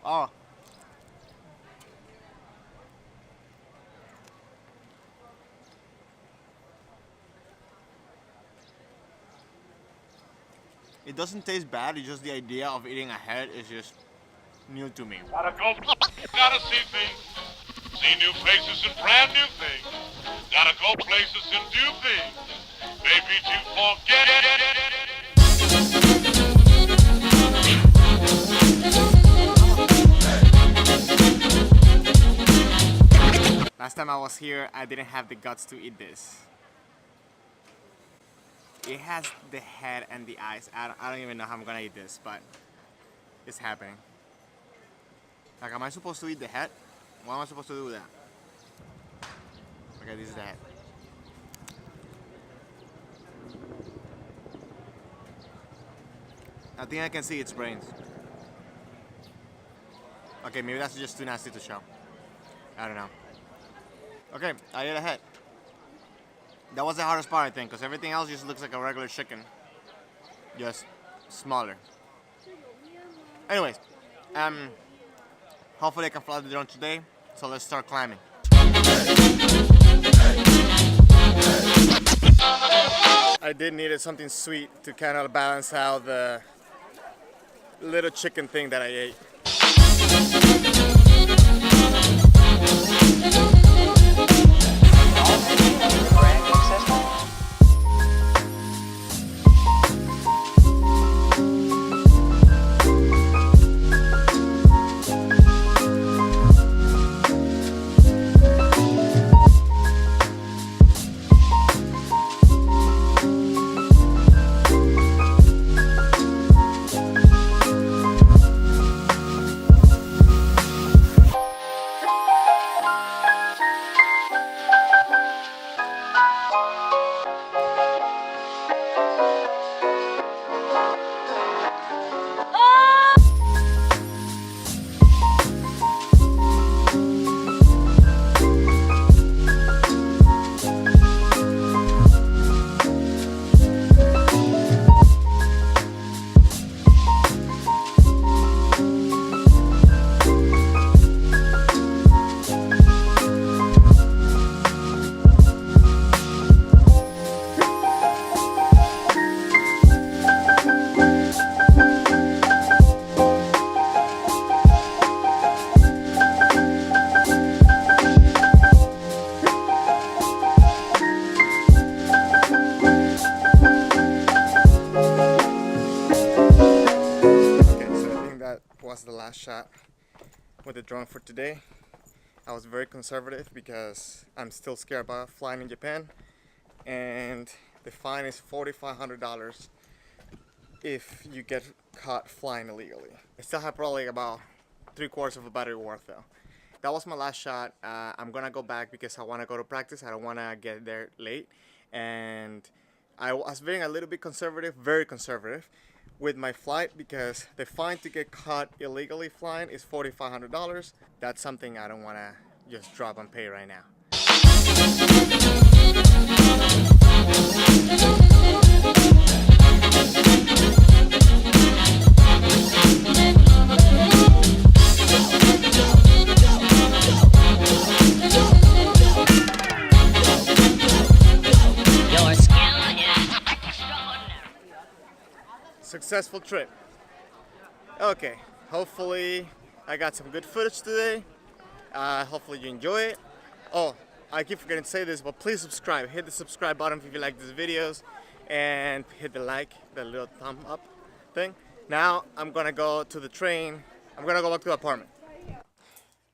Oh. It doesn't taste bad, it's just the idea of eating a head is just new to me. Gotta go, gotta see things, see new places and brand new things. Gotta go places and do things, maybe to forget Last time I was here, I didn't have the guts to eat this. It has the head and the eyes. I don't even know how I'm gonna eat this, but it's happening. Like, am I supposed to eat the head? What am I supposed to do with that? Okay, this is the head. I think I can see its brains. Okay, maybe that's just too nasty to show. I don't know. Okay, I ate a head. That was the hardest part, I think, because everything else just looks like a regular chicken. Just smaller. Anyways, hopefully I can fly the drone today, so let's start climbing. I did need something sweet to kind of balance out the little chicken thing that I ate. Was the last shot with the drone for today. I was very conservative because I'm still scared about flying in Japan, and the fine is $4,500 if you get caught flying illegally. I still have probably about 3/4 of a battery worth though. That was my last shot. I'm gonna go back because I want to go to practice. I don't want to get there late, and I was being a little bit conservative, very conservative with my flight, because the fine to get caught illegally flying is $4,500. That's something I don't want to just drop and pay right now. Your skill is extraordinary. Successful trip. Okay, hopefully I got some good footage today. Hopefully you enjoy it. Oh, I keep forgetting to say this, but please subscribe. Hit the subscribe button if you like these videos, and hit the like, the little thumb up thing. Now I'm gonna go to the train. I'm gonna go back to the apartment.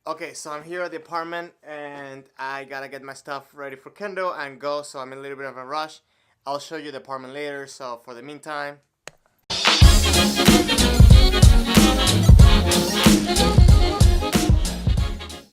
Okay, so I'm here at the apartment and I gotta get my stuff ready for Kendo and go, so I'm in a little bit of a rush. I'll show you the apartment later, so for the meantime,